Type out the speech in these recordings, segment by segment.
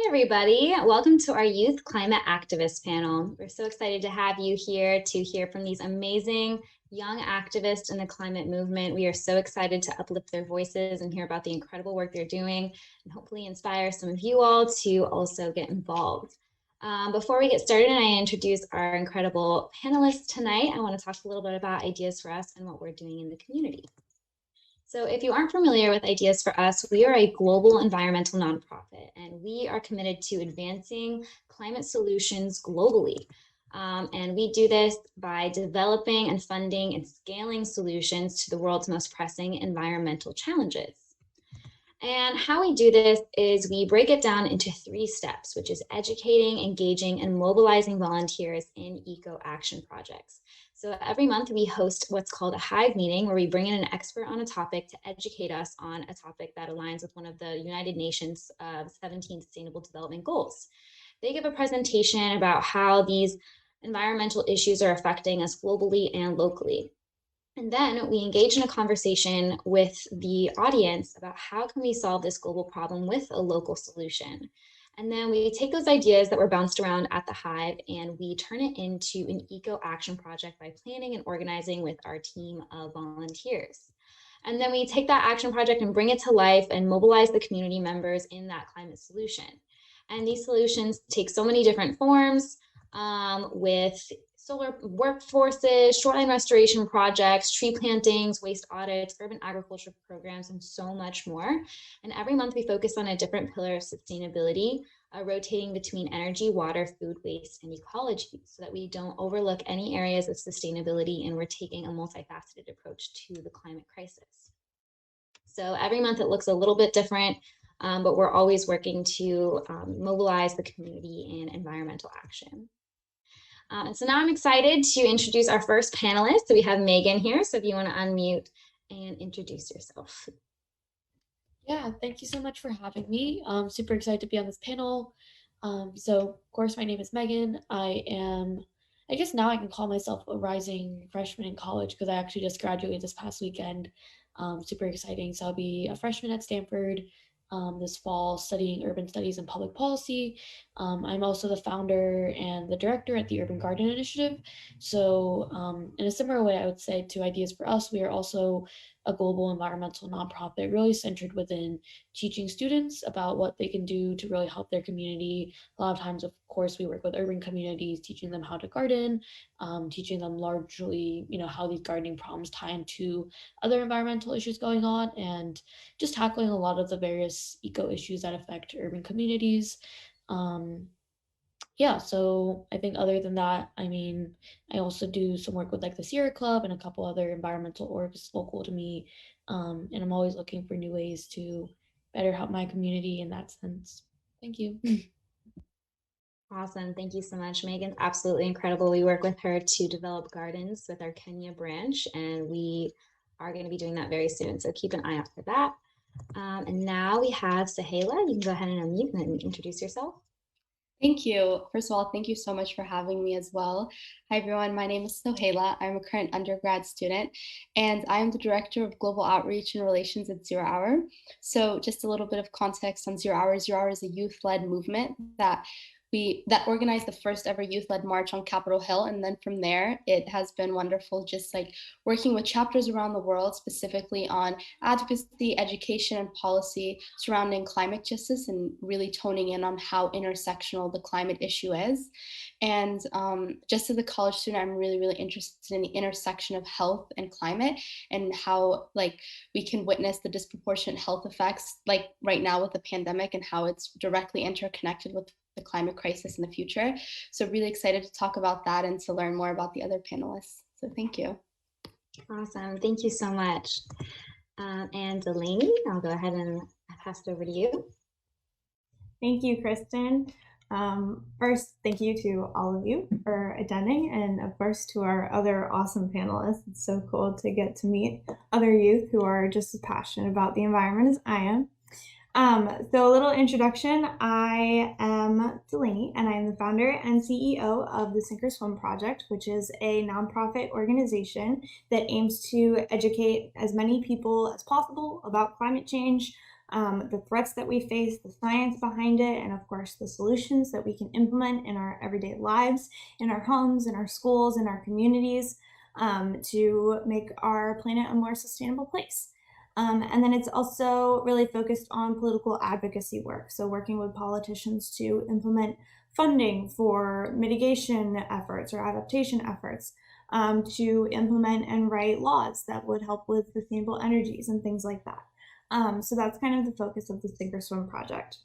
everybody. Welcome to our Youth Climate Activist panel. We're so excited to have you here to hear from these amazing young activists in the climate movement. We are so excited to uplift their voices and hear about the incredible work they're doing and hopefully inspire some of you all to also get involved. Before we get started and I introduce our incredible panelists tonight, I want to talk a little bit about Ideas for Us and what we're doing in the community. So if you aren't familiar with Ideas for Us, we are a global environmental nonprofit, and we are committed to advancing climate solutions globally. And we do this by developing and funding and scaling solutions to the world's most pressing environmental challenges. And how we do this is we break it down into 3 steps, which is educating, engaging, and mobilizing volunteers in eco-action projects. So every month we host what's called a Hive meeting, where we bring in an expert on a topic to educate us on a topic that aligns with one of the United Nations 17 Sustainable Development Goals. They give a presentation about how these environmental issues are affecting us globally and locally. And then we engage in a conversation with the audience about how can we solve this global problem with a local solution. And then we take those ideas that were bounced around at the Hive and we turn it into an eco-action project by planning and organizing with our team of volunteers. And then we take that action project and bring it to life and mobilize the community members in that climate solution. And these solutions take so many different forms, with solar workforces, shoreline restoration projects, tree plantings, waste audits, urban agriculture programs, and so much more. And every month we focus on a different pillar of sustainability, rotating between energy, water, food waste, and ecology, so that we don't overlook any areas of sustainability and we're taking a multifaceted approach to the climate crisis. So every month it looks a little bit different, but we're always working to mobilize the community in environmental action. And so now I'm excited to introduce our first panelist. So we have Megan here. So if you want to unmute and introduce yourself. Yeah, thank you so much for having me. I'm super excited to be on this panel. So of course, my name is Megan. I guess now I can call myself a rising freshman in college because I actually just graduated this past weekend. Super exciting. So I'll be a freshman at Stanford this fall studying urban studies and public policy. I'm also the founder and the director at the Urban Garden Initiative. So in a similar way, I would say to Ideas for Us, we are also a global environmental nonprofit really centered within teaching students about what they can do to really help their community. A lot of times, of course, we work with urban communities, teaching them how to garden, teaching them largely, how these gardening problems tie into other environmental issues going on, and just tackling a lot of the various eco issues that affect urban communities. Yeah, so I think other than that, I also do some work with like the Sierra Club and a couple other environmental orgs local to me. And I'm always looking for new ways to better help my community in that sense. Thank you. Awesome. Thank you so much. Megan's absolutely incredible. We work with her to develop gardens with our Kenya branch, and we are going to be doing that very soon. So keep an eye out for that. And now we have Sohayla. You can go ahead and unmute and introduce yourself. Thank you. First of all, thank you so much for having me as well. Hi, everyone. My name is Sohayla. I'm a current undergrad student, and I am the Director of Global Outreach and Relations at Zero Hour. So just a little bit of context on Zero Hour. Zero Hour is a youth-led movement that organized the first ever youth-led march on Capitol Hill. And then from there, it has been wonderful just like working with chapters around the world, specifically on advocacy, education, and policy surrounding climate justice, and really toning in on how intersectional the climate issue is. And just as a college student, I'm really, really interested in the intersection of health and climate, and how like we can witness the disproportionate health effects like right now with the pandemic, and how it's directly interconnected with the climate crisis in the future. So really excited to talk about that and to learn more about the other panelists. So thank you. Awesome. Thank you so much. And Delaney, I'll go ahead and pass it over to you. Thank you, Kristen. First, thank you to all of you for attending, and of course to our other awesome panelists. It's so cool to get to meet other youth who are just as passionate about the environment as I am. So a little introduction. I am Delaney, and I am the founder and CEO of the Sink or Swim Project, which is a nonprofit organization that aims to educate as many people as possible about climate change, the threats that we face, the science behind it, and of course the solutions that we can implement in our everyday lives, in our homes, in our schools, in our communities, to make our planet a more sustainable place. And then it's also really focused on political advocacy work. So working with politicians to implement funding for mitigation efforts or adaptation efforts, to implement and write laws that would help with sustainable energies and things like that. So that's kind of the focus of the Sink or Swim project.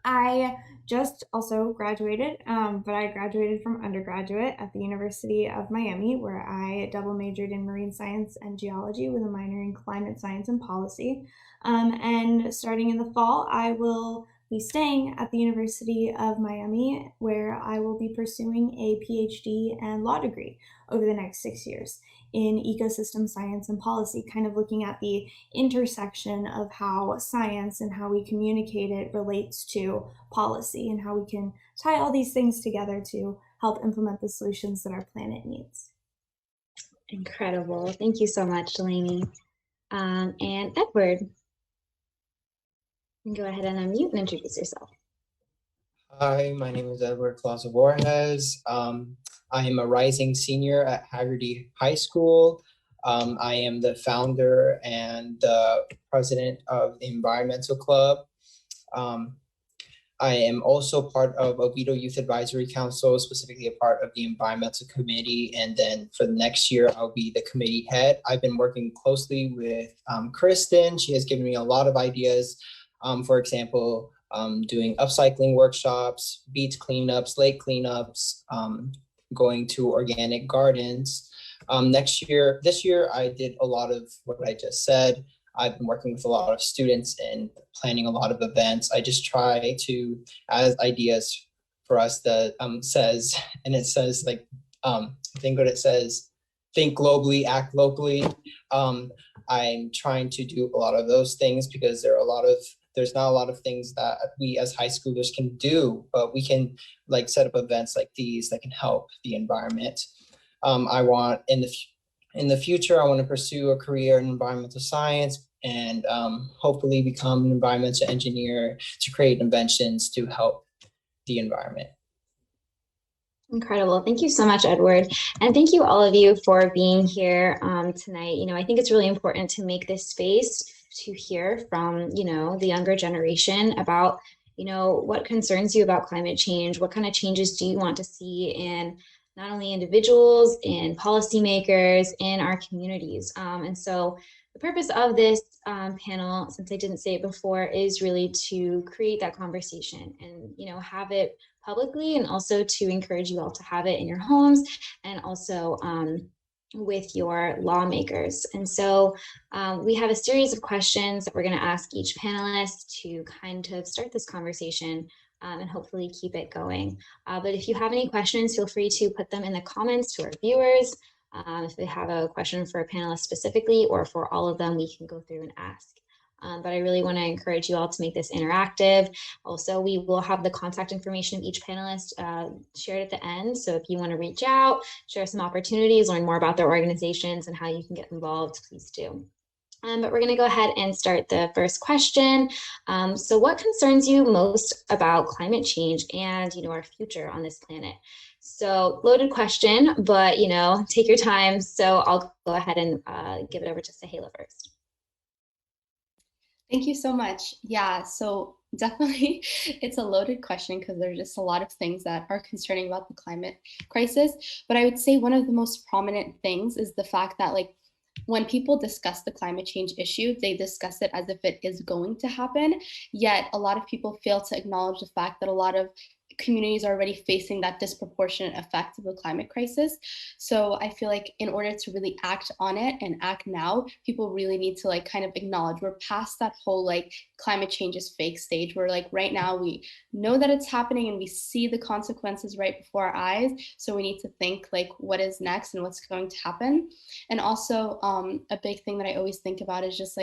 I just also graduated, but I graduated from undergraduate at the University of Miami, where I double majored in marine science and geology with a minor in climate science and policy. And starting in the fall, I will be staying at the University of Miami, where I will be pursuing a PhD and law degree over the next 6 years in ecosystem science and policy, kind of looking at the intersection of how science and how we communicate it relates to policy and how we can tie all these things together to help implement the solutions that our planet needs. Incredible. Thank you so much, Delaney. And Edward, you can go ahead and unmute and introduce yourself. Hi, my name is Edward Collazo-Borges. I am a rising senior at Haggerty High School. I am the founder and the president of the Environmental Club. I am also part of Oviedo Youth Advisory Council, specifically a part of the Environmental Committee. And then for the next year, I'll be the committee head. I've been working closely with Kristen. She has given me a lot of ideas. For example, doing upcycling workshops, beach cleanups, lake cleanups, going to organic gardens. This year, I did a lot of what I just said. I've been working with a lot of students and planning a lot of events. I just try to add ideas for us that says, and it says like, I think what it says, think globally, act locally. I'm trying to do a lot of those things because there's not a lot of things that we as high schoolers can do, but we can like set up events like these that can help the environment. I want in the future, I want to pursue a career in environmental science and hopefully become an environmental engineer to create inventions to help the environment. Incredible. Thank you so much, Edward. And thank you all of you for being here tonight. I think it's really important to make this space to hear from, the younger generation about, what concerns you about climate change, what kind of changes do you want to see in not only individuals, in policymakers, in our communities. And so the purpose of this panel, since I didn't say it before, is really to create that conversation and, have it publicly, and also to encourage you all to have it in your homes and also with your lawmakers. And so we have a series of questions that we're going to ask each panelist to kind of start this conversation and hopefully keep it going. But if you have any questions, feel free to put them in the comments to our viewers. If they have a question for a panelist specifically or for all of them, we can go through and ask. But I really want to encourage you all to make this interactive. Also, we will have the contact information of each panelist shared at the end. So if you want to reach out, share some opportunities, learn more about their organizations and how you can get involved, please do. But we're going to go ahead and start the first question. So what concerns you most about climate change and, our future on this planet? So loaded question, but, take your time. So I'll go ahead and give it over to Sohayla first. Thank you so much. Yeah, so definitely it's a loaded question because there's just a lot of things that are concerning about the climate crisis. But I would say one of the most prominent things is the fact that when people discuss the climate change issue, they discuss it as if it is going to happen. Yet a lot of people fail to acknowledge the fact that a lot of communities are already facing that disproportionate effect of the climate crisis. So I feel like in order to really act on it and act now, people really need to kind of acknowledge we're past that whole climate change is fake stage where right now we know that it's happening and we see the consequences right before our eyes. So we need to think what is next and what's going to happen. And also a big thing that I always think about is just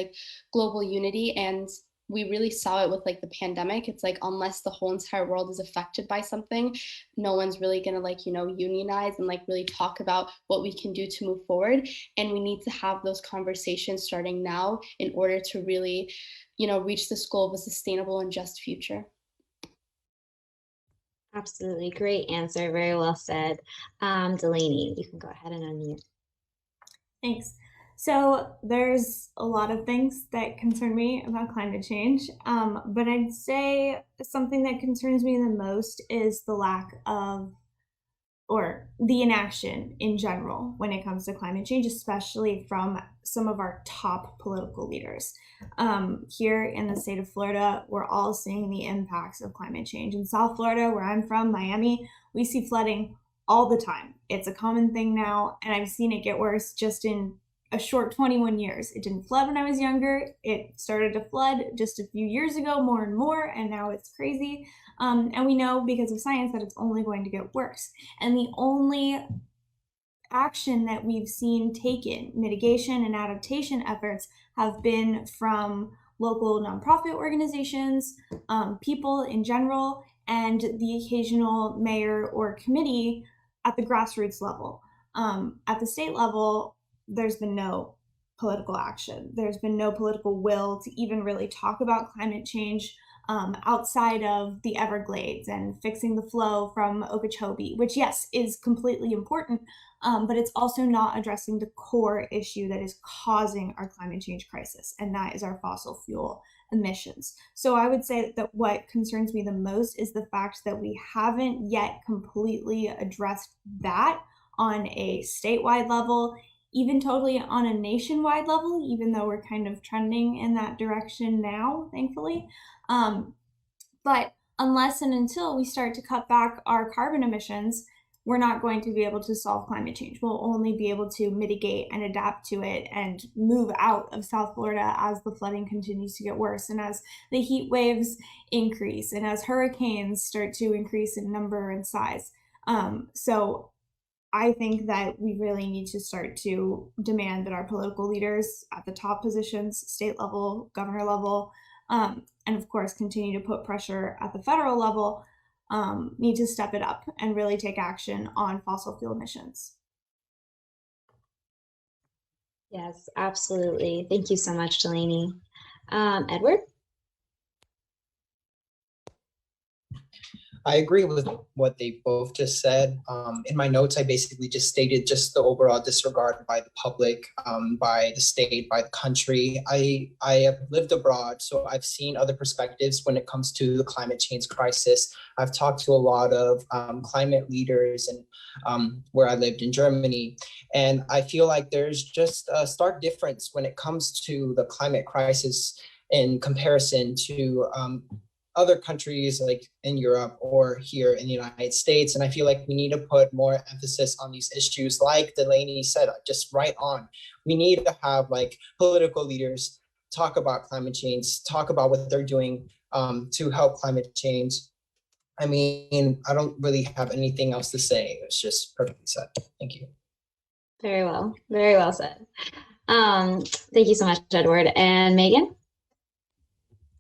global unity. And we really saw it with like the pandemic. It's like, unless the whole entire world is affected by something, no one's really gonna like, you know, unionize and like really talk about what we can do to move forward. And we need to have those conversations starting now in order to really, you know, reach this goal of a sustainable and just future. Absolutely. Great answer. Very well said. Delaney, you can go ahead and unmute. Thanks. So there's a lot of things that concern me about climate change, but I'd say something that concerns me the most is the lack of, or the inaction in general when it comes to climate change, especially from some of our top political leaders. Here in the state of Florida, we're all seeing the impacts of climate change. In South Florida, where I'm from, Miami, we see flooding all the time. It's a common thing now, and I've seen it get worse just in a short 21 years. It didn't flood when I was younger. It started to flood just a few years ago, more and more, and now it's crazy. And we know because of science that it's only going to get worse. And the only action that we've seen taken, mitigation and adaptation efforts, have been from local nonprofit organizations, people in general, and the occasional mayor or committee at the grassroots level. At the state level, there's been no political action. There's been no political will to even really talk about climate change outside of the Everglades and fixing the flow from Okeechobee, which, yes, is completely important, but it's also not addressing the core issue that is causing our climate change crisis, and that is our fossil fuel emissions. So I would say that what concerns me the most is the fact that we haven't yet completely addressed that on a statewide level, even totally on a nationwide level, even though we're kind of trending in that direction now, thankfully. But unless and until we start to cut back our carbon emissions, we're not going to be able to solve climate change. We'll only be able to mitigate and adapt to it and move out of South Florida as the flooding continues to get worse and as the heat waves increase and as hurricanes start to increase in number and size. So I think that we really need to start to demand that our political leaders at the top positions, state level, governor level, and of course continue to put pressure at the federal level, need to step it up and really take action on fossil fuel emissions. Yes, absolutely. Thank you so much, Delaney. Edward? I agree with what they both just said. In my notes, I basically just stated just the overall disregard by the public, by the state, by the country. I have lived abroad, so I've seen other perspectives when it comes to the climate change crisis. I've talked to a lot of climate leaders and where I lived in Germany. And I feel like there's just a stark difference when it comes to the climate crisis in comparison to other countries like in Europe or here in the United States. And I feel like we need to put more emphasis on these issues. Like Delaney said, just right on. We need to have like political leaders talk about climate change, talk about what they're doing to help climate change. I mean, I don't really have anything else to say. It's just perfectly said. Thank you. Very well said. Thank you so much, Edward. And Megan?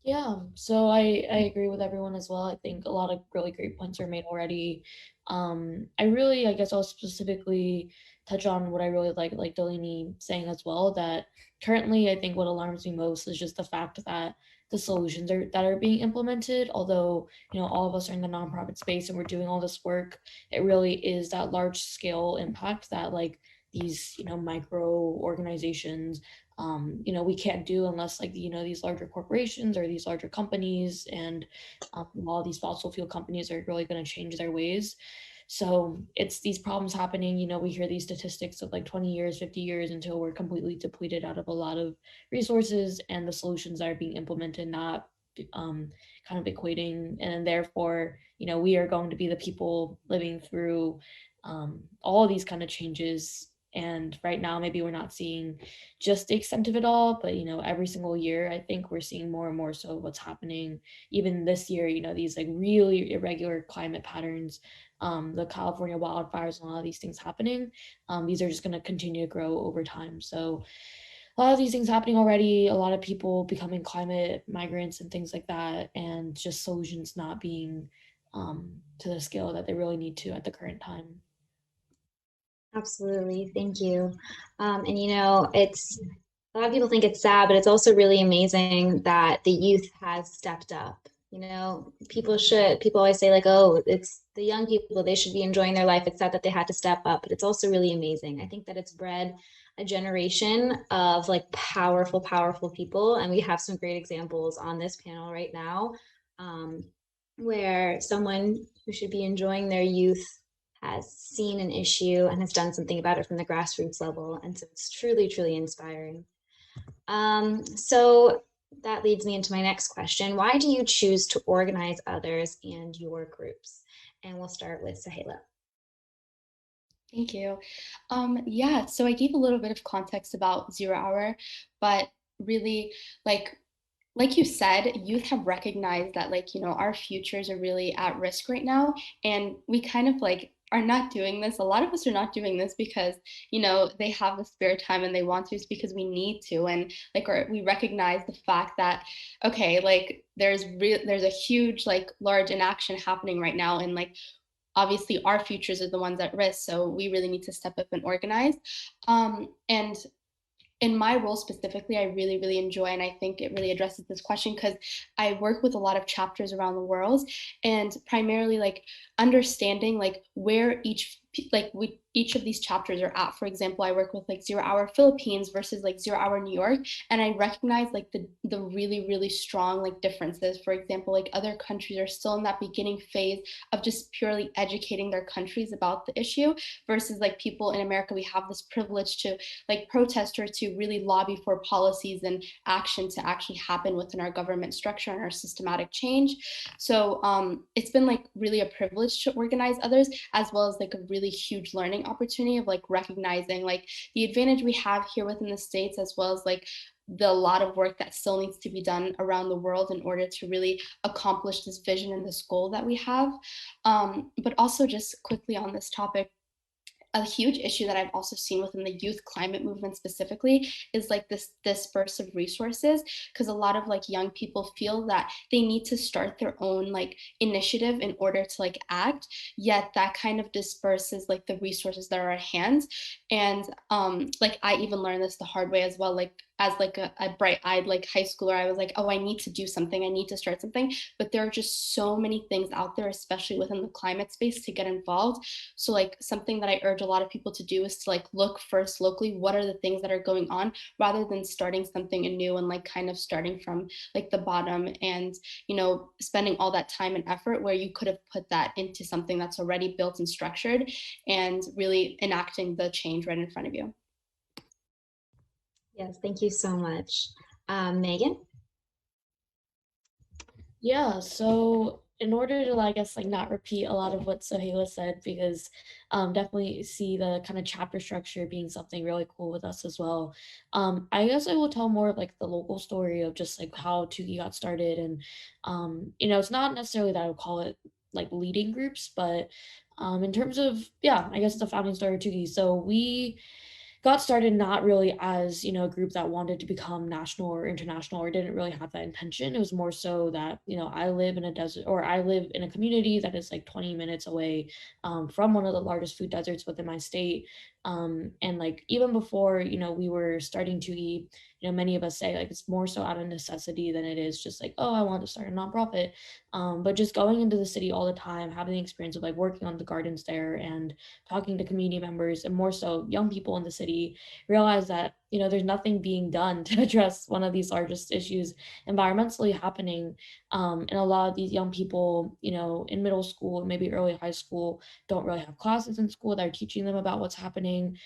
Yeah, so I agree with everyone as well. I think a lot of really great points are made already. I guess I'll specifically touch on what I really like Delaney saying as well, that currently I think what alarms me most is just the fact that the solutions that are being implemented, although, you know, all of us are in the nonprofit space and we're doing all this work, it really is that large scale impact that like these, you know, micro organizations you know, we can't do unless like, you know, these larger corporations or these larger companies and all these fossil fuel companies are really going to change their ways. So it's these problems happening, you know, we hear these statistics of like 20 years, 50 years until we're completely depleted out of a lot of resources and the solutions that are being implemented not kind of equating. And therefore, you know, we are going to be the people living through all these kind of changes. And right now, maybe we're not seeing just the extent of it all, but, you know, every single year, I think we're seeing more and more so what's happening. Even this year, you know, these like really irregular climate patterns, the California wildfires and a lot of these things happening, these are just going to continue to grow over time. So a lot of these things happening already, a lot of people becoming climate migrants and things like that, and just solutions not being to the scale that they really need to at the current time. Absolutely. Thank you. And it's a lot of people think it's sad, but it's also really amazing that the youth has stepped up. People always say like, oh, it's the young people, they should be enjoying their life. It's sad that they had to step up, but it's also really amazing. I think that it's bred a generation of like powerful, powerful people. And we have some great examples on this panel right now, where someone who should be enjoying their youth has seen an issue and has done something about it from the grassroots level. And so it's truly, truly inspiring. So that leads me into my next question. Why do you choose to organize others and your groups? And we'll start with Sohayla. Thank you. Yeah, so I gave a little bit of context about Zero Hour, but really, like you said, youth have recognized that our futures are really at risk right now, and we kind of are not doing this. A lot of us are not doing this because they have the spare time and they want to. It's because we need to, and we recognize the fact that okay, there's a huge large inaction happening right now, and obviously our futures are the ones at risk, so we really need to step up and organize. And in my role specifically, I really, really enjoy, and I think it really addresses this question because I work with a lot of chapters around the world, and primarily understanding where each of these chapters are at. For example, I work with Zero Hour Philippines versus Zero Hour New York, and I recognize the really, really strong differences. For example, other countries are still in that beginning phase of just purely educating their countries about the issue, versus people in America, we have this privilege to protest or to really lobby for policies and action to actually happen within our government structure and our systematic change. So it's been really a privilege to organize others, as well as a really huge learning opportunity of recognizing the advantage we have here within the States, as well as the lot of work that still needs to be done around the world in order to really accomplish this vision and this goal that we have. But also just quickly on this topic, a huge issue that I've also seen within the youth climate movement specifically is this disperse of resources, because a lot of young people feel that they need to start their own initiative in order to act, yet that kind of disperses the resources that are at hand. And I even learned this the hard way as well, as a bright-eyed high schooler. I was oh, I need to do something, I need to start something, but there are just so many things out there, especially within the climate space, to get involved. So something that I urge a lot of people to do is to look first locally, what are the things that are going on, rather than starting something anew and kind of starting from the bottom, and spending all that time and effort where you could have put that into something that's already built and structured, and really enacting the change right in front of you. Yes, thank you so much. Megan? Yeah, so in order to, I guess, not repeat a lot of what Sohayla said, because definitely see the kind of chapter structure being something really cool with us as well. I guess I will tell more of the local story of just how Tugi got started, and it's not necessarily that I would call it leading groups, but in terms of, yeah, I guess the founding story of Tugi. So we got started not really as a group that wanted to become national or international, or didn't really have that intention. It was more so that I live in a desert, or I live in a community that is 20 minutes away from one of the largest food deserts within my state, and even before we were starting to eat, many of us say it's more so out of necessity than it is just oh, I want to start a nonprofit. But just going into the city all the time, having the experience of working on the gardens there and talking to community members, and more so young people in the city, realize that there's nothing being done to address one of these largest issues environmentally happening. And a lot of these young people in middle school, maybe early high school, don't really have classes in school that are teaching them about what's happening.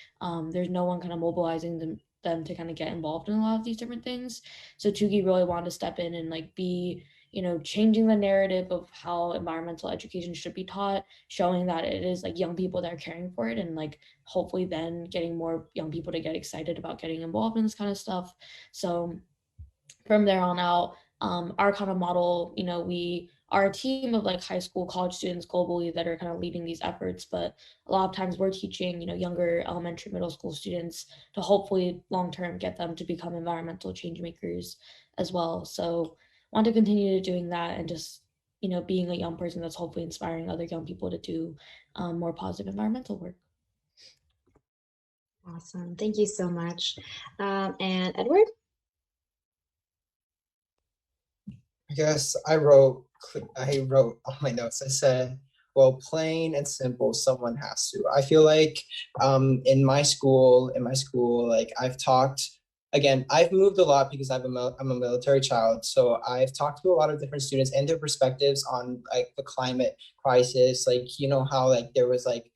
There's no one kind of mobilizing them to kind of get involved in a lot of these different things. So Tugi really wanted to step in and be changing the narrative of how environmental education should be taught, showing that it is young people that are caring for it, and hopefully then getting more young people to get excited about getting involved in this kind of stuff. So from there on out, our kind of model, we are a team of like high school, college students globally that are kind of leading these efforts. But a lot of times we're teaching, younger elementary, middle school students to hopefully long term get them to become environmental change makers as well. So I want to continue doing that and just, being a young person that's hopefully inspiring other young people to do more positive environmental work. Awesome. Thank you so much. And Edward? I guess I wrote on my notes. I said, well, plain and simple, someone has to. I feel like in my school, like I've talked, again, I've moved a lot because I'm a military child. So I've talked to a lot of different students and their perspectives on like the climate crisis. Like, how like there was like,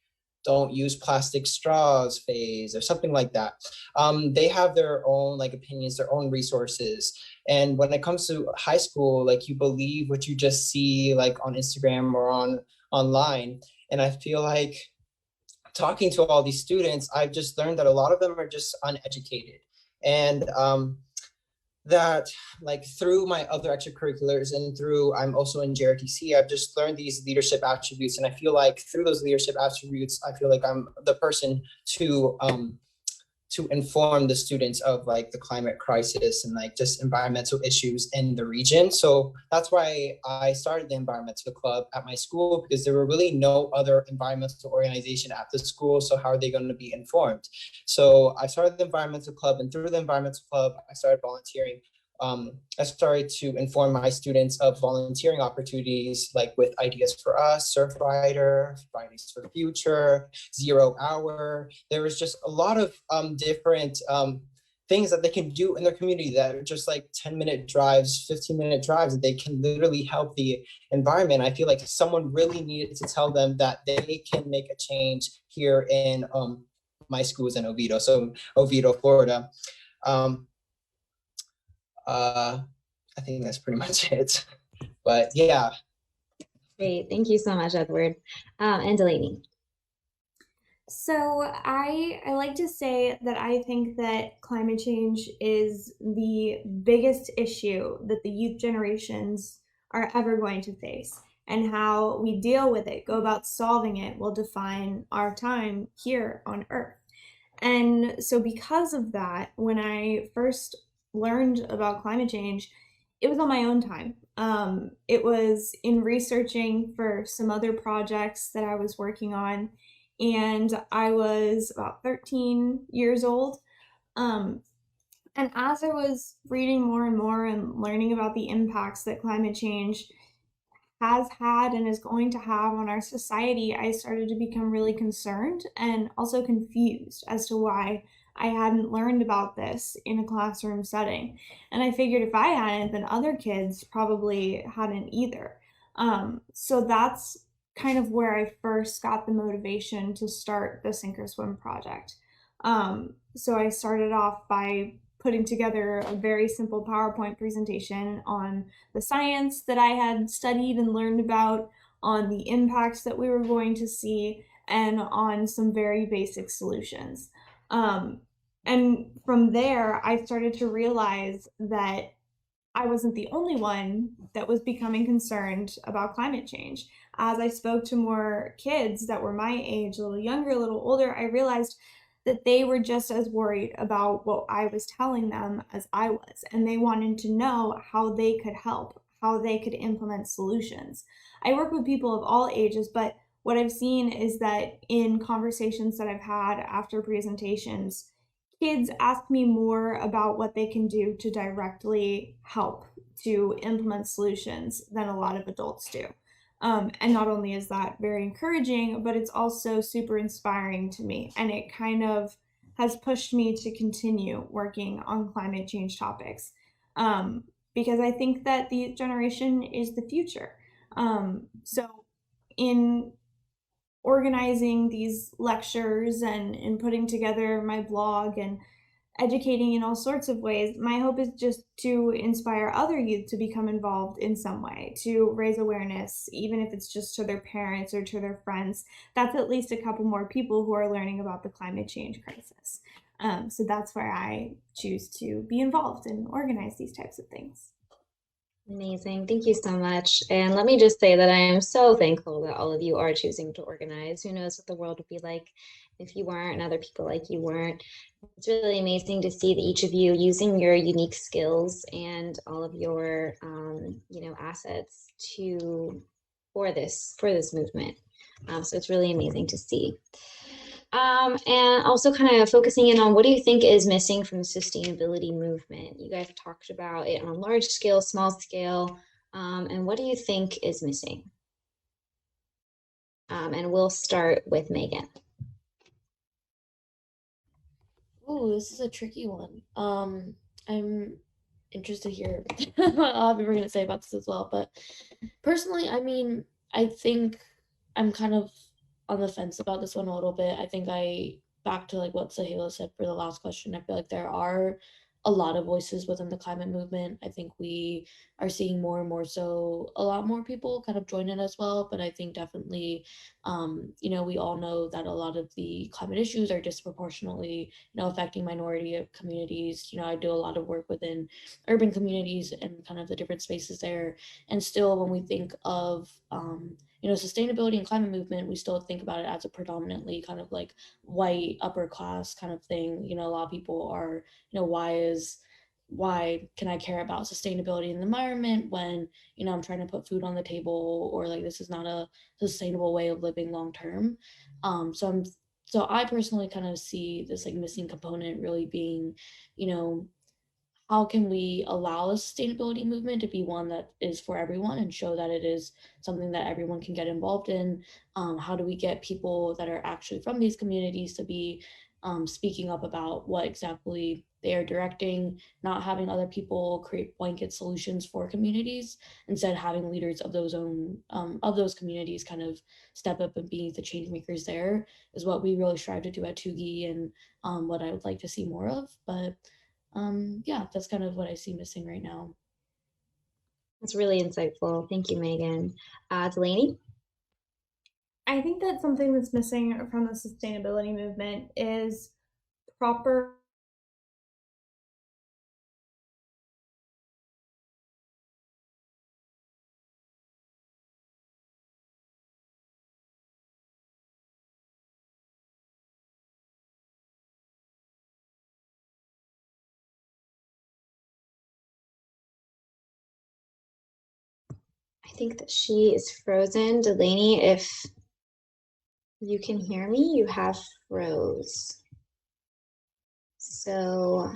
don't use plastic straws phase or something like that. They have their own like opinions, their own resources. And when it comes to high school, like you believe what you just see like on Instagram or online. And I feel like talking to all these students, I've just learned that a lot of them are just uneducated. And that like through my other extracurriculars and through I'm also in JRTC, I've just learned these leadership attributes. And I feel like through those leadership attributes, I feel like I'm the person to inform the students of like the climate crisis and like just environmental issues in the region. So that's why I started the environmental club at my school, because there were really no other environmental organization at the school. So how are they going to be informed? So I started the environmental club, and through the environmental club, I started volunteering. I started to inform my students of volunteering opportunities, like with Ideas for Us, Surf Rider, Fridays for Future, 0 Hour. There was just a lot of different things that they can do in their community that are just like 10-minute drives, 15-minute drives, that they can literally help the environment. I feel like someone really needed to tell them that they can make a change here in my schools in Oviedo, so Oviedo, Florida. I think that's pretty much it. But yeah. Great. Thank you so much, Edward. And Delaney. So I like to say that I think that climate change is the biggest issue that the youth generations are ever going to face. And how we deal with it, go about solving it, will define our time here on Earth. And so because of that, when I first learned about climate change, it was on my own time. It was in researching for some other projects that I was working on, and I was about 13 years old. And as I was reading more and more and learning about the impacts that climate change has had and is going to have on our society, I started to become really concerned and also confused as to why I hadn't learned about this in a classroom setting. And I figured if I hadn't, then other kids probably hadn't either. So that's kind of where I first got the motivation to start the Sink or Swim project. So I started off by putting together a very simple PowerPoint presentation on the science that I had studied and learned about, on the impacts that we were going to see, and on some very basic solutions. And from there, I started to realize that I wasn't the only one that was becoming concerned about climate change. As I spoke to more kids that were my age, a little younger, a little older, I realized that they were just as worried about what I was telling them as I was, and they wanted to know how they could help, how they could implement solutions. I work with people of all ages, but what I've seen is that in conversations that I've had after presentations, kids ask me more about what they can do to directly help to implement solutions than a lot of adults do. And not only is that very encouraging, but it's also super inspiring to me. And it kind of has pushed me to continue working on climate change topics, because I think that the generation is the future. So in organizing these lectures and in putting together my blog and educating in all sorts of ways, my hope is just to inspire other youth to become involved in some way, to raise awareness, even if it's just to their parents or to their friends. That's at least a couple more people who are learning about the climate change crisis. So that's where I choose to be involved and organize these types of things. Amazing. Thank you so much. And let me just say that I am so thankful that all of you are choosing to organize. Who knows what the world would be like if you weren't and other people like you weren't. It's really amazing to see that each of you using your unique skills and all of your assets for this movement. So it's really amazing to see. And also kind of focusing in on what do you think is missing from the sustainability movement? You guys have talked about it on large scale, small scale, and what do you think is missing? And we'll start with Megan. Oh, this is a tricky one. I'm interested to hear what all of you were going to say about this as well. But personally, I mean, I think I'm kind of on the fence about this one a little bit. I think back to like what Sohayla said for the last question, I feel like there are a lot of voices within the climate movement. I think we are seeing more and more so a lot more people kind of join in as well. But I think definitely, we all know that a lot of the climate issues are disproportionately, affecting minority communities. I do a lot of work within urban communities and kind of the different spaces there. And still, when we think of, sustainability and climate movement, we still think about it as a predominantly kind of like white upper class kind of thing. A lot of people are, why can I care about sustainability in the environment when, I'm trying to put food on the table, or like this is not a sustainable way of living long term. So I personally kind of see this like missing component really being, you know, how can we allow the sustainability movement to be one that is for everyone and show that it is something that everyone can get involved in? How do we get people that are actually from these communities to be speaking up about what exactly they are directing, not having other people create blanket solutions for communities, instead having leaders of those communities kind of step up and be the change makers there is what we really strive to do at Tugi, and what I would like to see more of. But yeah, that's kind of what I see missing right now. That's really insightful. Thank you, Megan. Delaney? I think that something that's missing from the sustainability movement is proper I think that she is frozen. Delaney, if you can hear me, you have froze. So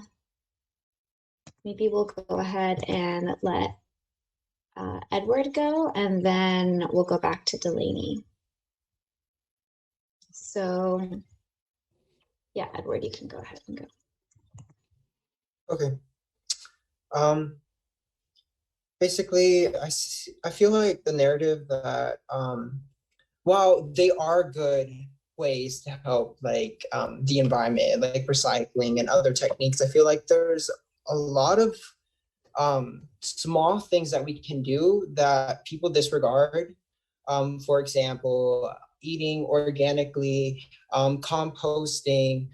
maybe we'll go ahead and let Edward go, and then we'll go back to Delaney. So yeah, Edward, you can go ahead and go. Okay. Basically, I feel like the narrative that while they are good ways to help like the environment, like recycling and other techniques, I feel like there's a lot of small things that we can do that people disregard. For example, eating organically, composting,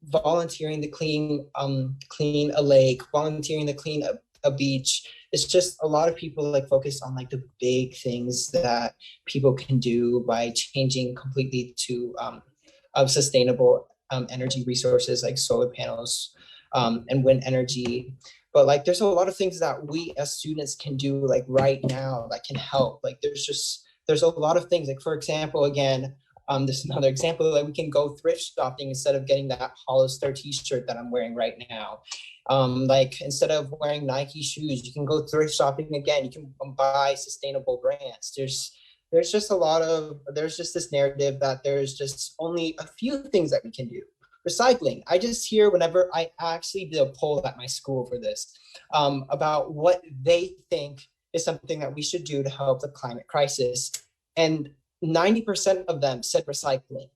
volunteering to clean a lake, volunteering to clean a beach. It's just a lot of people like focus on like the big things that people can do by changing completely to sustainable energy resources like solar panels and wind energy. But like there's a lot of things that we as students can do like right now that can help. Like there's a lot of things, like for example, again, this is another example, like we can go thrift shopping instead of getting that Hollister t-shirt that I'm wearing right now. Like instead of wearing Nike shoes, you can go thrift shopping again. You can buy sustainable brands. There's just this narrative that there's just only a few things that we can do. Recycling. I just hear whenever I actually did a poll at my school for this about what they think is something that we should do to help the climate crisis. And 90% of them said recycling.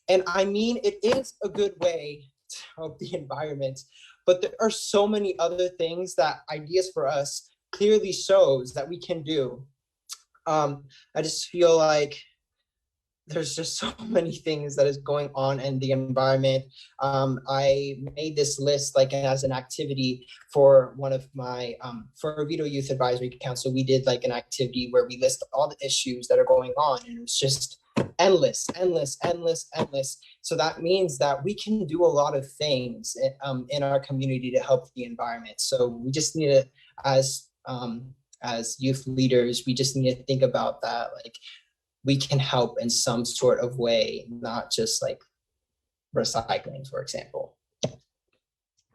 And I mean, it is a good way to help the environment, but there are so many other things that Ideas for Us clearly shows that we can do. I just feel like there's just so many things that is going on in the environment. I made this list like as an activity for one of my, for Oviedo Youth Advisory Council, we did like an activity where we list all the issues that are going on, and it was just endless, endless, endless, endless. So that means that we can do a lot of things in our community to help the environment. So we just need to, as youth leaders, we just need to think about that. Like, we can help in some sort of way, not just like recycling, for example.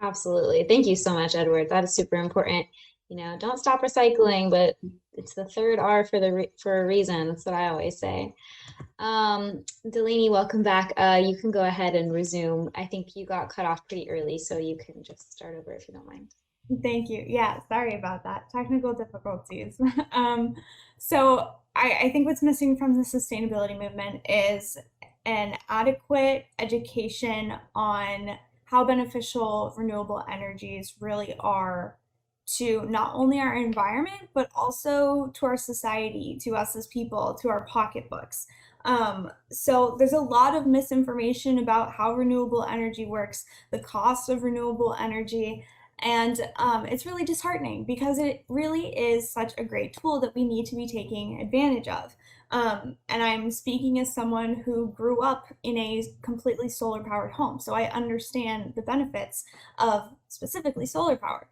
Absolutely. Thank you so much, Edward. That is super important. You know, don't stop recycling, but it's the third R for a reason. That's what I always say. Delaney, welcome back. You can go ahead and resume. I think you got cut off pretty early, so you can just start over if you don't mind. Thank you. Yeah, sorry about that. Technical difficulties. So I think what's missing from the sustainability movement is an adequate education on how beneficial renewable energies really are to not only our environment, but also to our society, to us as people, to our pocketbooks. So there's a lot of misinformation about how renewable energy works, the cost of renewable energy, and it's really disheartening because it really is such a great tool that we need to be taking advantage of. And I'm speaking as someone who grew up in a completely solar powered home, so I understand the benefits of specifically solar power.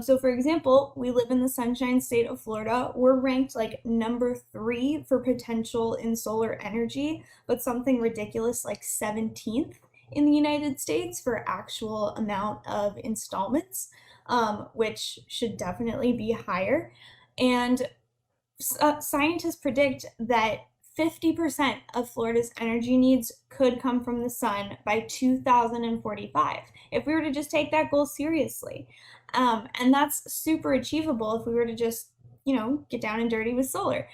So for example, we live in the Sunshine State of Florida. We're ranked like #3 for potential in solar energy, but something ridiculous like 17th in the United States for actual amount of installments, which should definitely be higher. And scientists predict that 50% of Florida's energy needs could come from the sun by 2045 if we were to just take that goal seriously. And that's super achievable if we were to just, get down and dirty with solar.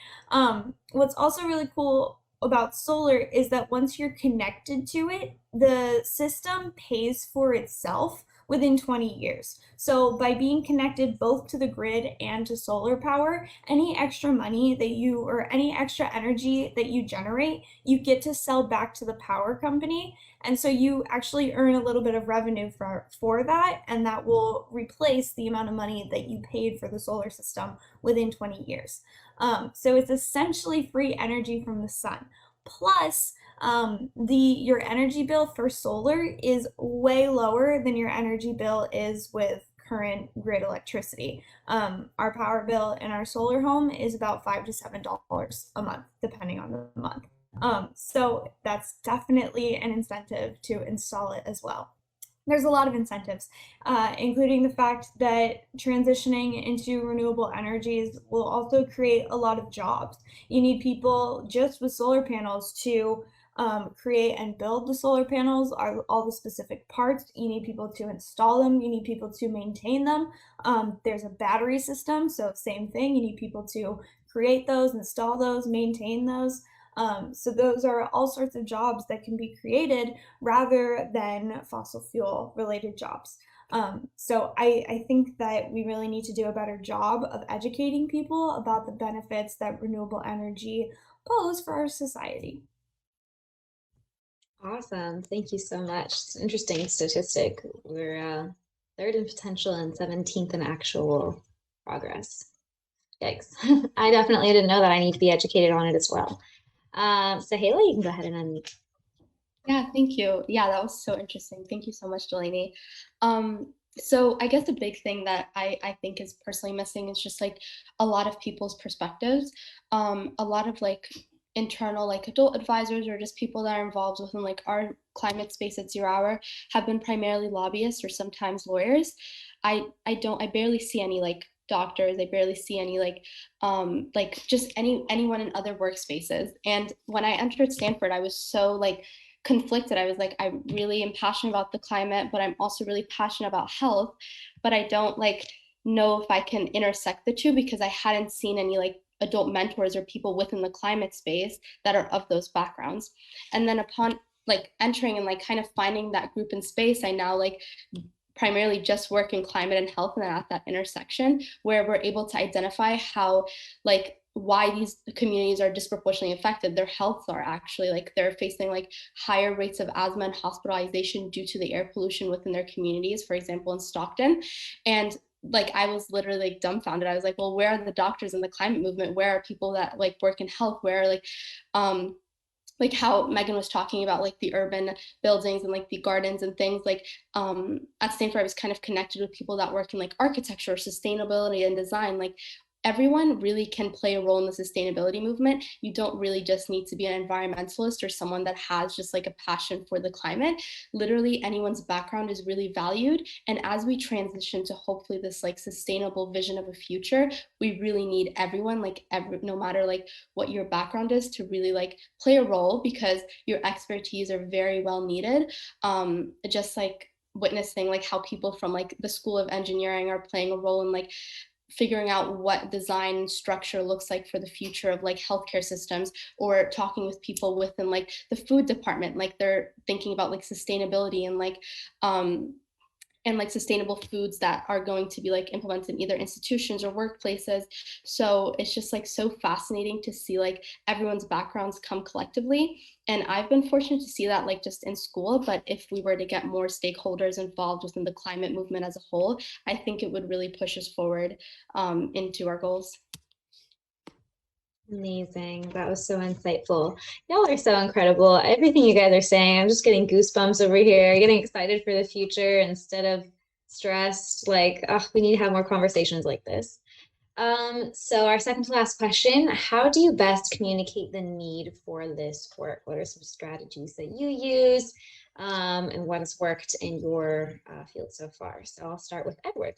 What's also really cool about solar is that once you're connected to it, the system pays for itself within 20 years. So by being connected both to the grid and to solar power, any extra money that or any extra energy that you generate, you get to sell back to the power company. And so you actually earn a little bit of revenue for that, and that will replace the amount of money that you paid for the solar system within 20 years. So it's essentially free energy from the sun. Plus, your energy bill for solar is way lower than your energy bill is with current grid electricity. Our power bill in our solar home is about $5 to $7 a month, depending on the month. So that's definitely an incentive to install it as well. There's a lot of incentives, including the fact that transitioning into renewable energies will also create a lot of jobs. You need people just with solar panels to create and build the solar panels, all the specific parts. You need people to install them. You need people to maintain them. There's a battery system, so same thing. You need people to create those, install those, maintain those. So those are all sorts of jobs that can be created rather than fossil fuel related jobs. So I think that we really need to do a better job of educating people about the benefits that renewable energy pose for our society. Awesome. Thank you so much. It's an interesting statistic. We're third in potential and 17th in actual progress. Yikes. I definitely didn't know that. I need to be educated on it as well. Sohayla, you can go ahead and unmute. Yeah, thank you. Yeah, that was so interesting. Thank you so much, Delaney. So I guess the big thing that I think is personally missing is just like a lot of people's perspectives. A lot of like internal like adult advisors or just people that are involved within like our climate space at 0 Hour have been primarily lobbyists or sometimes lawyers. I barely see any like doctors. I barely see any like just anyone in other workspaces. And when I entered Stanford, I was so like conflicted. I was like, I really am passionate about the climate, but I'm also really passionate about health, but I don't like know if I can intersect the two because I hadn't seen any like adult mentors or people within the climate space that are of those backgrounds. And then upon like entering and like kind of finding that group in space, I now like primarily just work in climate and health and at that intersection where we're able to identify how like why these communities are disproportionately affected. Their healths are actually, like, they're facing like higher rates of asthma and hospitalization due to the air pollution within their communities, for example, in Stockton. And like, I was literally like dumbfounded. I was like, well, where are the doctors in the climate movement? Where are people that like work in health? Where are like how Megan was talking about like the urban buildings and like the gardens and things, like at Stanford I was kind of connected with people that work in like architecture, sustainability and design. Like everyone really can play a role in the sustainability movement. You don't really just need to be an environmentalist or someone that has just like a passion for the climate. Literally anyone's background is really valued. And as we transition to hopefully this like sustainable vision of a future, we really need everyone, like no matter like what your background is, to really like play a role, because your expertise are very well needed. Just like witnessing like how people from like the School of Engineering are playing a role in like figuring out what design and structure looks like for the future of like healthcare systems, or talking with people within like the food department, like they're thinking about like sustainability and like sustainable foods that are going to be like implemented in either institutions or workplaces. So it's just like so fascinating to see like everyone's backgrounds come collectively. And I've been fortunate to see that like just in school, but if we were to get more stakeholders involved within the climate movement as a whole, I think it would really push us forward into our goals. Amazing. That was so insightful. Y'all are so incredible. Everything you guys are saying, I'm just getting goosebumps over here, getting excited for the future instead of stressed. Like, oh, we need to have more conversations like this. So our second to last question, how do you best communicate the need for this work? What are some strategies that you use, and what has worked in your field so far? So I'll start with Edward.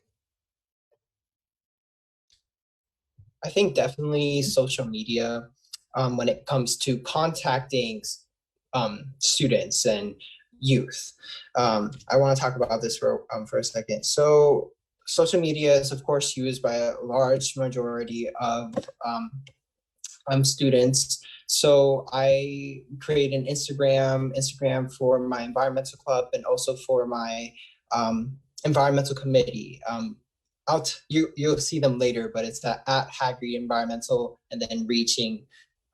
I think definitely social media when it comes to contacting students and youth. I want to talk about this for a second. So social media is of course used by a large majority of students. So I create an Instagram for my environmental club and also for my environmental committee. You'll see them later, but it's at Hagree Environmental and then reaching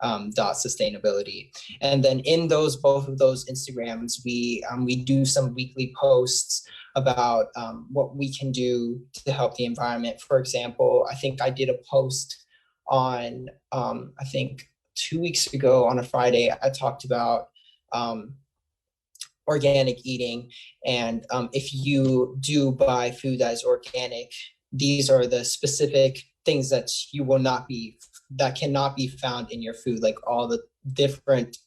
sustainability. And then in both of those Instagrams, we do some weekly posts about what we can do to help the environment. For example, I think I did a post on I think 2 weeks ago on a Friday. I talked about organic eating, and if you do buy food that is organic, these are the specific things that cannot be found in your food, like all the different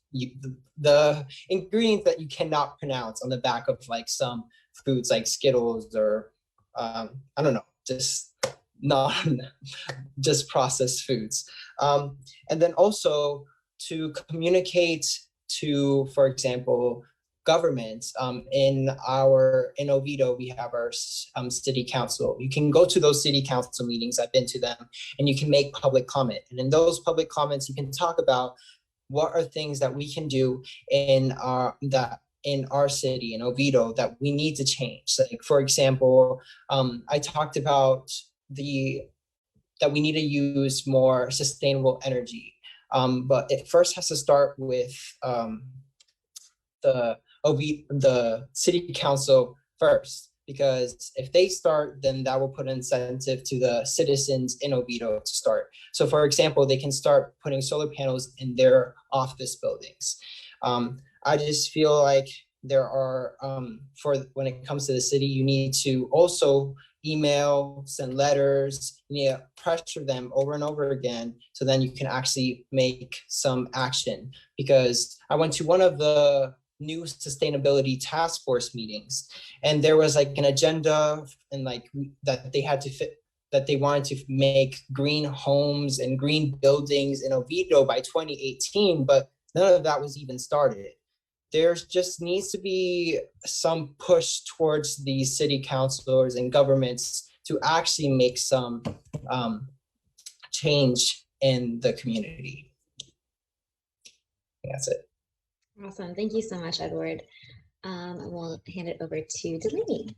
the ingredients that you cannot pronounce on the back of like some foods like Skittles or I don't know, just not just processed foods. And then also to communicate to, for example, governments. In Oviedo, we have our city council. You can go to those city council meetings. I've been to them, and you can make public comment. And in those public comments, you can talk about what are things that we can do in our city in Oviedo that we need to change. Like for example, I talked about that we need to use more sustainable energy, but it first has to start with the city council first, because if they start, then that will put an incentive to the citizens in Oviedo to start. So for example, they can start putting solar panels in their office buildings. I just feel like there are, when it comes to the city, you need to also email, send letters, you need to pressure them over and over again, so then you can actually make some action. Because I went to one of the new sustainability task force meetings, and there was like an agenda and like that they wanted to make green homes and green buildings in Oviedo by 2018, but none of that was even started. There just needs to be some push towards the city councilors and governments to actually make some change in the community. That's it. Awesome. Thank you so much, Edward. And we'll hand it over to Delaney.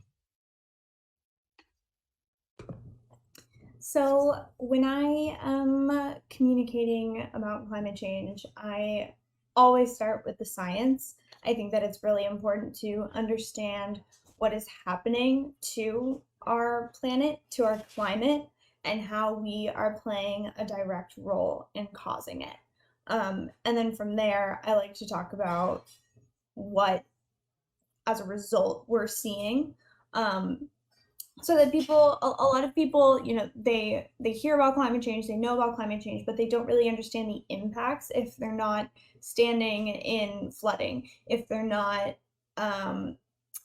So when I am communicating about climate change, I always start with the science. I think that it's really important to understand what is happening to our planet, to our climate, and how we are playing a direct role in causing it. And then from there, I like to talk about what, as a result, we're seeing. Um, so that people, a lot of people, they hear about climate change, they know about climate change, but they don't really understand the impacts if they're not standing in flooding, if they're not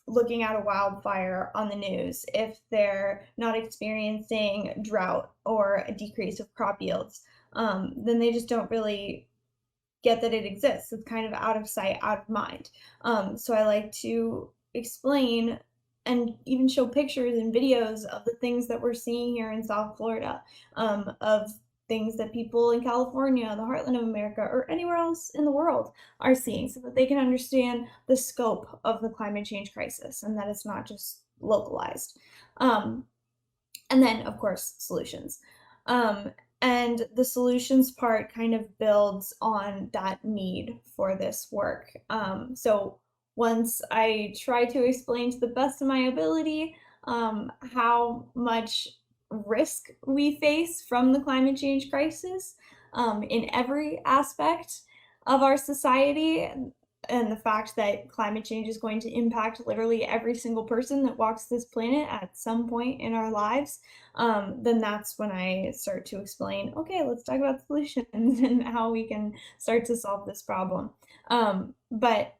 looking at a wildfire on the news, if they're not experiencing drought or a decrease of crop yields. Then they just don't really get that it exists. It's kind of out of sight, out of mind. So I like to explain and even show pictures and videos of the things that we're seeing here in South Florida, of things that people in California, the heartland of America, or anywhere else in the world are seeing, so that they can understand the scope of the climate change crisis and that it's not just localized. And then, of course, solutions. And the solutions part kind of builds on that need for this work. So once I try to explain to the best of my ability how much risk we face from the climate change crisis in every aspect of our society, and the fact that climate change is going to impact literally every single person that walks this planet at some point in our lives, then that's when I start to explain, okay, let's talk about solutions and how we can start to solve this problem. But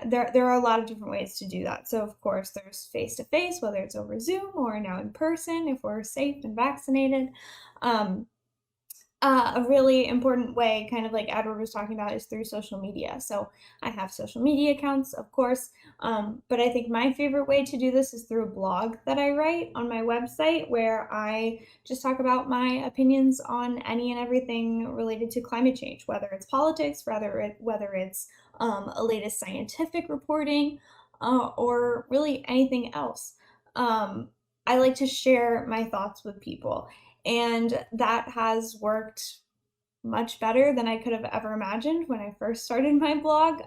there are a lot of different ways to do that. So of course there's face-to-face, whether it's over Zoom or now in person if we're safe and vaccinated. A really important way, kind of like Edward was talking about, is through social media. So I have social media accounts, of course, but I think my favorite way to do this is through a blog that I write on my website, where I just talk about my opinions on any and everything related to climate change, whether it's politics, whether it's a latest scientific reporting, or really anything else. I like to share my thoughts with people. And that has worked much better than I could have ever imagined when I first started my blog.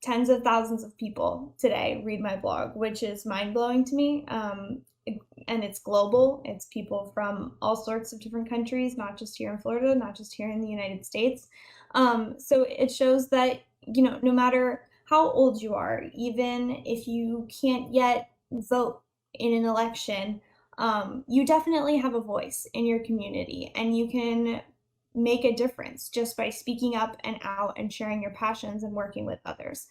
Tens of thousands of people today read my blog, which is mind-blowing to me. And it's global. It's people from all sorts of different countries, not just here in Florida, not just here in the United States. So it shows that, no matter how old you are, even if you can't yet vote in an election, you definitely have a voice in your community, and you can make a difference just by speaking up and out and sharing your passions and working with others.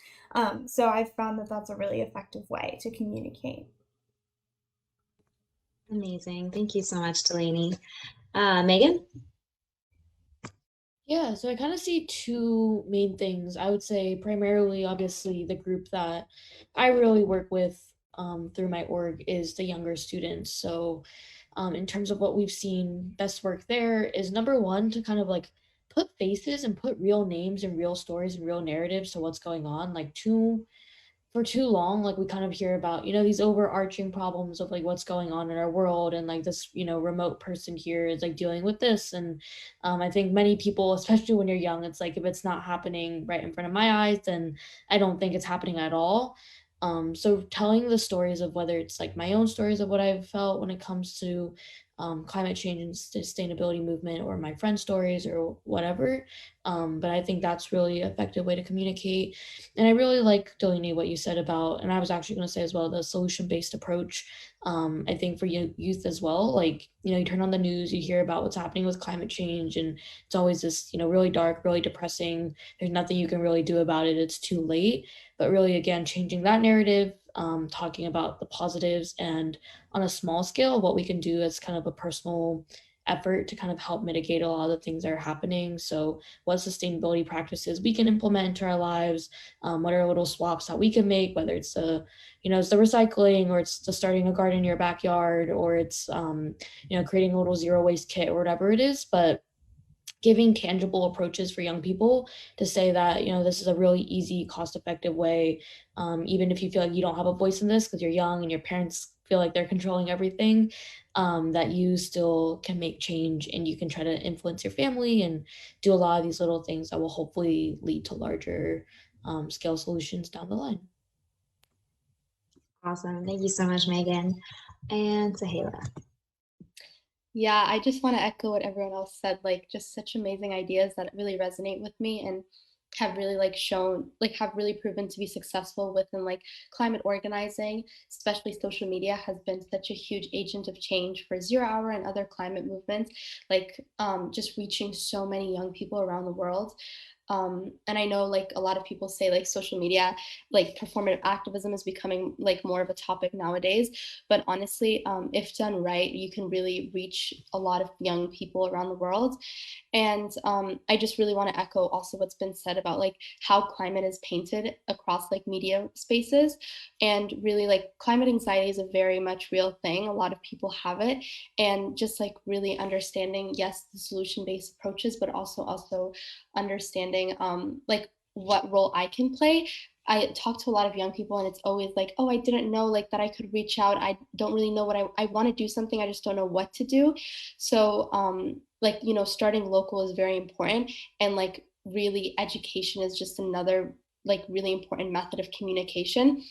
So I've found that that's a really effective way to communicate. Amazing. Thank you so much, Delaney. Megan? Yeah, so I kind of see two main things. I would say primarily, obviously, the group that I really work with through my org is the younger students. So in terms of what we've seen, best work there is number one, to kind of like put faces and put real names and real stories and real narratives to what's going on. Like for too long, like we kind of hear about, these overarching problems of like what's going on in our world, and like this, remote person here is like dealing with this. And I think many people, especially when you're young, it's like, if it's not happening right in front of my eyes, then I don't think it's happening at all. So telling the stories of, whether it's like my own stories of what I've felt when it comes to climate change and sustainability movement, or my friends' stories or whatever. But I think that's really an effective way to communicate. And I really like, Delaney, what you said about, and I was actually going to say as well, the solution-based approach. I think for youth as well, like, you turn on the news, you hear about what's happening with climate change, and it's always this, really dark, really depressing. There's nothing you can really do about it. It's too late. But really, again, changing that narrative, talking about the positives, and on a small scale, what we can do as kind of a personal effort to kind of help mitigate a lot of the things that are happening. So what sustainability practices we can implement into our lives, what are little swaps that we can make, whether it's it's the recycling, or it's the starting a garden in your backyard, or it's creating a little zero waste kit, or whatever it is. But giving tangible approaches for young people to say that, this is a really easy, cost-effective way, even if you feel like you don't have a voice in this because you're young and your parents feel like they're controlling everything, that you still can make change and you can try to influence your family and do a lot of these little things that will hopefully lead to larger scale solutions down the line. Awesome. Thank you so much, Megan. And Sohayla. Yeah, I just want to echo what everyone else said, like just such amazing ideas that really resonate with me and have really like shown, like have really proven to be successful within like climate organizing, especially social media has been such a huge agent of change for Zero Hour and other climate movements, like just reaching so many young people around the world. And I know like a lot of people say like social media, like performative activism is becoming like more of a topic nowadays. But honestly, if done right, you can really reach a lot of young people around the world. And I just really want to echo also what's been said about like how climate is painted across like media spaces. And really like climate anxiety is a very much real thing. A lot of people have it. And just like really understanding, yes, the solution-based approaches, but also understanding like what role I can play. I talk to a lot of young people and it's always like, oh, I didn't know like that I could reach out. I don't really know what I want to do something. I just don't know what to do. So like, you know, starting local is very important. And like really education is just another like really important method of communication.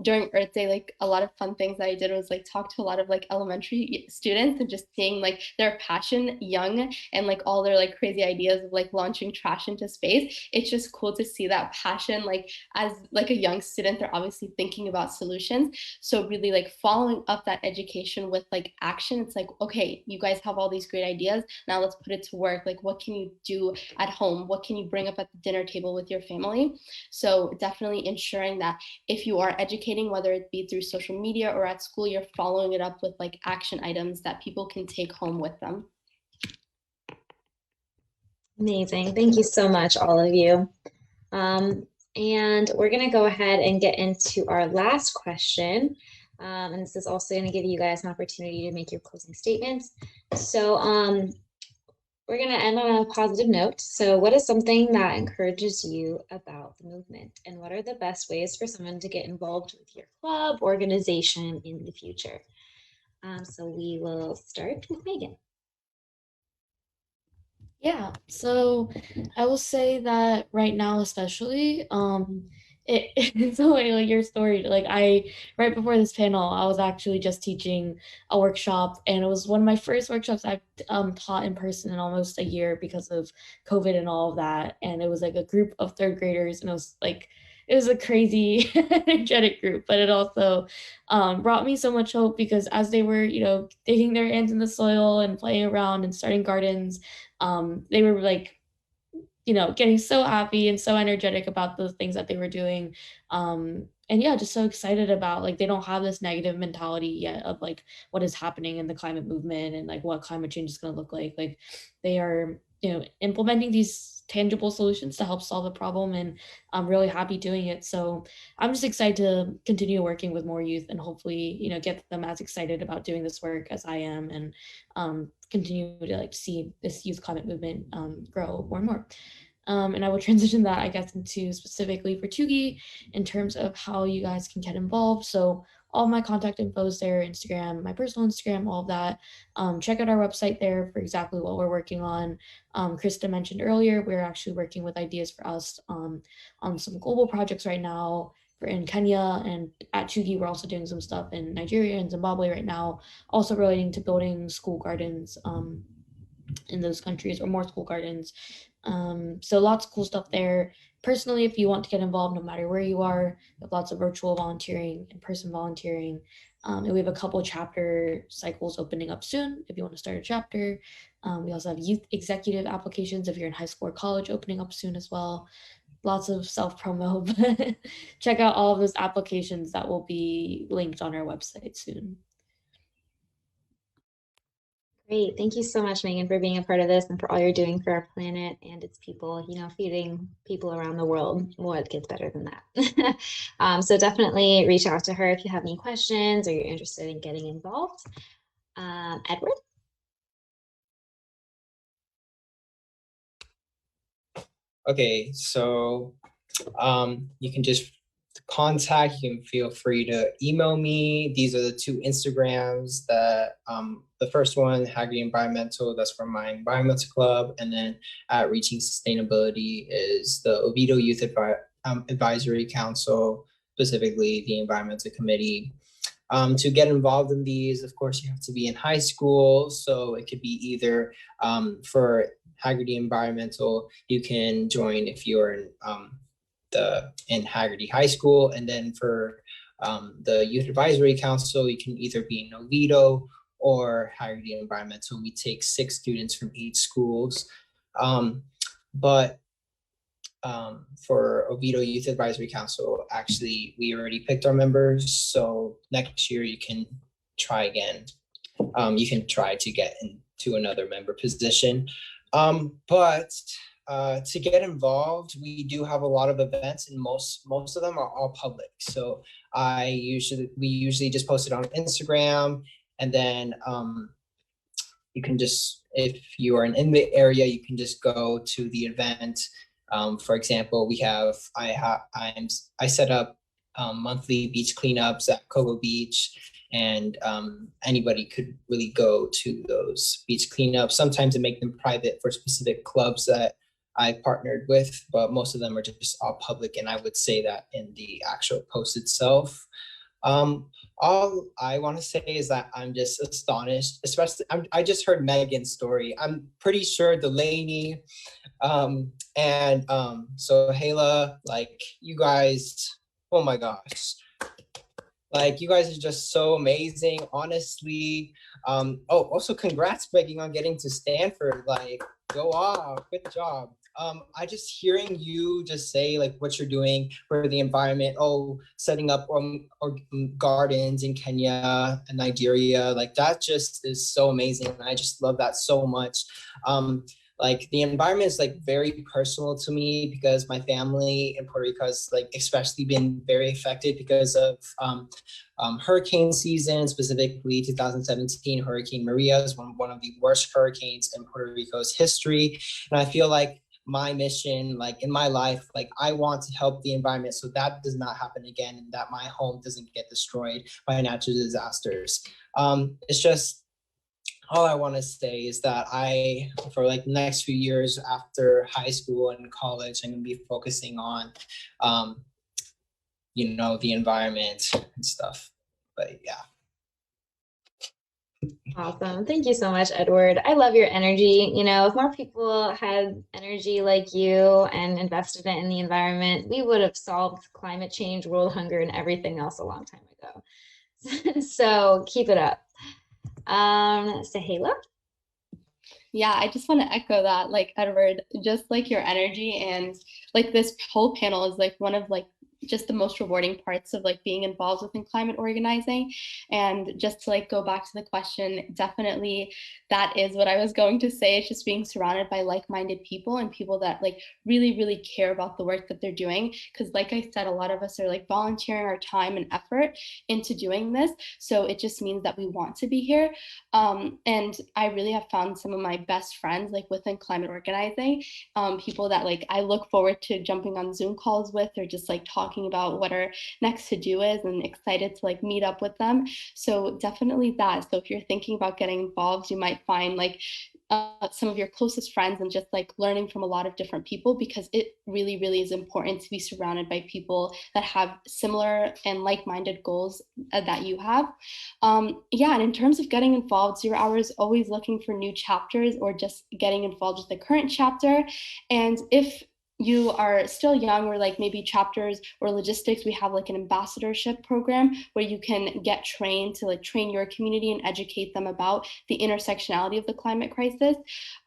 During Earth Day, like a lot of fun things that I did was like talk to a lot of like elementary students and just seeing like their passion young and like all their like crazy ideas of like launching trash into space. It's just cool to see that passion. Like as like a young student, they're obviously thinking about solutions. So really like following up that education with like action. It's like, okay, you guys have all these great ideas. Now let's put it to work. Like what can you do at home? What can you bring up at the dinner table with your family? So definitely ensuring that if you are educating, whether it be through social media or at school, you're following it up with like action items that people can take home with them. Amazing. Thank you so much, all of you. And we're going to go ahead and get into our last question. And this is also going to give you guys an opportunity to make your closing statements. So we're going to end on a positive note. So what is something that encourages you about the movement? And what are the best ways for someone to get involved with your club, organization in the future? So we will start with Megan. Yeah, so I will say that right now, especially, it's a way like your story. Like right before this panel, I was actually just teaching a workshop, and it was one of my first workshops I've taught in person in almost a year because of COVID and all of that. And it was like a group of third graders, and it was a crazy, energetic group, but it also brought me so much hope because as they were, digging their hands in the soil and playing around and starting gardens, they were like, getting so happy and so energetic about the things that they were doing. And yeah, just so excited about like they don't have this negative mentality yet of like what is happening in the climate movement and like what climate change is going to look like. Like they are, implementing these tangible solutions to help solve the problem, and I'm really happy doing it. So I'm just excited to continue working with more youth and hopefully, get them as excited about doing this work as I am, and continue to like see this youth climate movement grow more and more. And I will transition that, I guess, into specifically for Tugi in terms of how you guys can get involved. So all my contact info is there, Instagram, my personal Instagram, all of that. Check out our website there for exactly what we're working on. Krista mentioned earlier, we're actually working with ideas for us on some global projects right now in Kenya, and at Chugi, we're also doing some stuff in Nigeria and Zimbabwe right now, also relating to building school gardens in those countries, or more school gardens. So lots of cool stuff there. Personally, if you want to get involved, no matter where you are, we have lots of virtual volunteering, in-person volunteering, and we have a couple of chapter cycles opening up soon if you want to start a chapter. We also have youth executive applications if you're in high school or college opening up soon as well. Lots of self-promo, but check out all of those applications that will be linked on our website soon. Great. Thank you so much, Megan, for being a part of this and for all you're doing for our planet and its people, feeding people around the world. What gets better than that? So definitely reach out to her if you have any questions or you're interested in getting involved. Edward? Okay, so you can just contact, you can feel free to email me. These are the two Instagrams that the first one, Haggerty Environmental, that's from my environmental club, and then at Reaching Sustainability is the Oviedo Youth Advisory Council, specifically the environmental committee. To get involved in these, of course, you have to be in high school. So it could be either for Haggerty Environmental, you can join if you're in Haggerty High School, and then for the Youth Advisory Council, you can either be in Oviedo or Haggerty Environmental. We take 6 students from each schools, but for Oviedo Youth Advisory Council, actually, we already picked our members. So next year you can try again. You can try to get into another member position. But to get involved, we do have a lot of events, and most of them are all public. So we usually just post it on Instagram, and then you can just, if you are in the area, you can just go to the event. For example, I set up monthly beach cleanups at Cocoa Beach, and anybody could really go to those beach cleanups. Sometimes I make them private for specific clubs that I partnered with, but most of them are just all public, and I would say that in the actual post itself. All I want to say is that I'm just astonished, especially I just heard Megan's story. I'm pretty sure Delaney and Sohayla, like, you guys, oh my gosh, like, you guys are just so amazing, honestly. Also congrats, Begging, on getting to Stanford. Like, go off, good job. I just hearing you just say like what you're doing for the environment, setting up or gardens in Kenya and Nigeria, like that just is so amazing. And I just love that so much. Like the environment is like very personal to me because my family in Puerto Rico has like especially been very affected because of hurricane season, specifically 2017 Hurricane Maria is one of the worst hurricanes in Puerto Rico's history. And I feel like my mission, like in my life, like I want to help the environment so that does not happen again, and that my home doesn't get destroyed by natural disasters. It's just, all I want to say is that for like the next few years after high school and college, I'm going to be focusing on, the environment and stuff. But yeah. Awesome. Thank you so much, Edward. I love your energy. If more people had energy like you and invested it in the environment, we would have solved climate change, world hunger, and everything else a long time ago. So keep it up. Sohayla? Yeah, I just want to echo that, like Edward, just like your energy, and like this whole panel is like one of like just the most rewarding parts of like being involved within climate organizing. And just to like go back to the question, definitely that is what I was going to say. It's just being surrounded by like-minded people and people that like really, really care about the work that they're doing. Because like I said, a lot of us are like volunteering our time and effort into doing this. So it just means that we want to be here. And I really have found some of my best friends like within climate organizing, people that like I look forward to jumping on Zoom calls with, or just like talking about what our next to do is, and excited to like meet up with them. So definitely that. So if you're thinking about getting involved, you might find like some of your closest friends and just like learning from a lot of different people, because it really, really is important to be surrounded by people that have similar and like-minded goals that you have. Yeah, and in terms of getting involved, 0 Hour is always looking for new chapters or just getting involved with the current chapter. And if you are still young, or like maybe chapters or logistics, we have like an ambassadorship program where you can get trained to like train your community and educate them about the intersectionality of the climate crisis.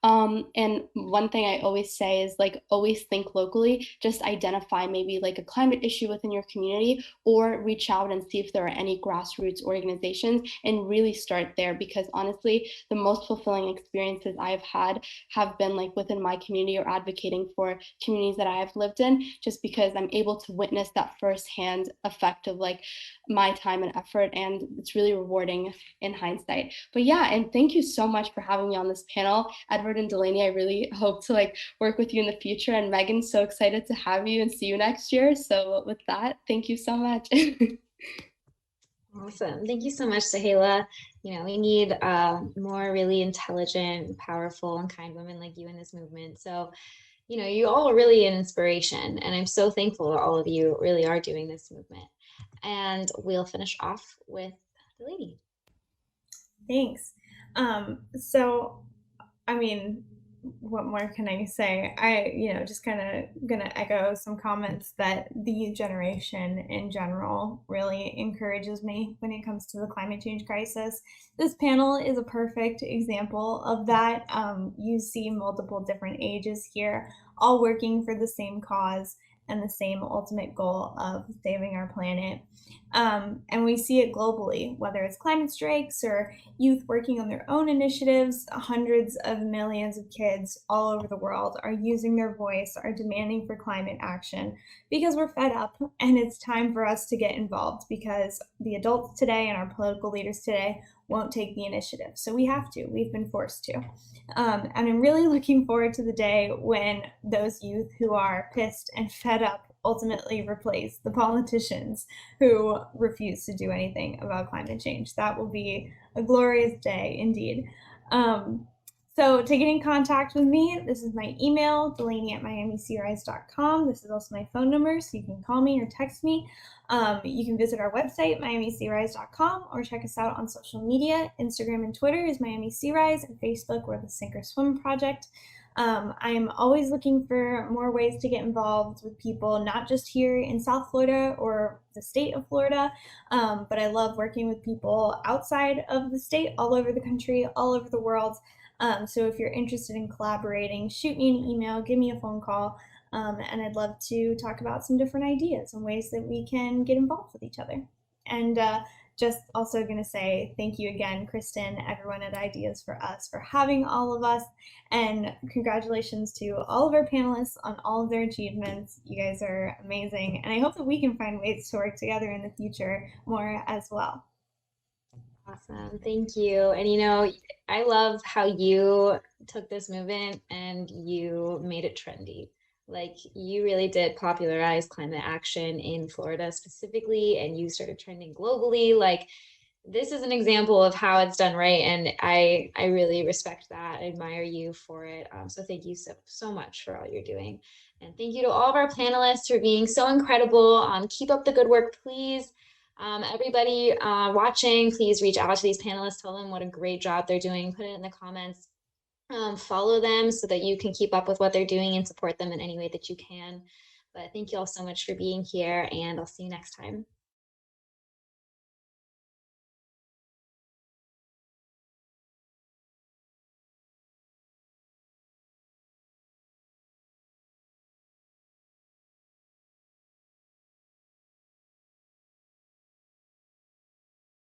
And one thing I always say is like always think locally. Just identify maybe like a climate issue within your community, or reach out and see if there are any grassroots organizations and really start there, because honestly the most fulfilling experiences I've had have been like within my community or advocating for community communities that I have lived in, just because I'm able to witness that firsthand effect of like my time and effort, and it's really rewarding in hindsight. But yeah, and thank you so much for having me on this panel. Edward and Delaney, I really hope to like work with you in the future, and Megan, so excited to have you and see you next year. So with that, thank you so much. Awesome. Thank you so much, Sohayla. You know, we need more really intelligent, powerful, and kind women like you in this movement. So, you know, you all are really an inspiration, and I'm so thankful that all of you really are doing this movement. And we'll finish off with the lady. Thanks. So, I mean, what more can I say? Just kind of gonna echo some comments that the youth generation in general really encourages me when it comes to the climate change crisis. This panel is a perfect example of that. You see multiple different ages here, all working for the same cause and the same ultimate goal of saving our planet. And we see it globally, whether it's climate strikes or youth working on their own initiatives. Hundreds of millions of kids all over the world are using their voice, are demanding for climate action because we're fed up, and it's time for us to get involved because the adults today and our political leaders today won't take the initiative. So we have to, we've been forced to. And I'm really looking forward to the day when those youth who are pissed and fed up ultimately replace the politicians who refuse to do anything about climate change. That will be a glorious day indeed. So to get in contact with me, this is my email, delaney@miamicrise.com. This is also my phone number, so you can call me or text me. You can visit our website, miamicrise.com, or check us out on social media. Instagram and Twitter is Miami Sea Rise, and Facebook, we're the Sink or Swim Project. I'm always looking for more ways to get involved with people, not just here in South Florida or the state of Florida, but I love working with people outside of the state, all over the country, all over the world. So if you're interested in collaborating, shoot me an email, give me a phone call, and I'd love to talk about some different ideas and ways that we can get involved with each other. And just also going to say thank you again, Kristen, everyone at Ideas for Us, for having all of us, and congratulations to all of our panelists on all of their achievements. You guys are amazing, and I hope that we can find ways to work together in the future more as well. Awesome. Thank you. And you know, I love how you took this movement and you made it trendy. Like, you really did popularize climate action in Florida specifically, and you started trending globally. Like, this is an example of how it's done right, and I really respect that. I admire you for it. So thank you so much for all you're doing. And thank you to all of our panelists for being so incredible. Keep up the good work, please. Everybody watching, please reach out to these panelists, tell them what a great job they're doing, put it in the comments, follow them so that you can keep up with what they're doing and support them in any way that you can. But thank you all so much for being here, and I'll see you next time.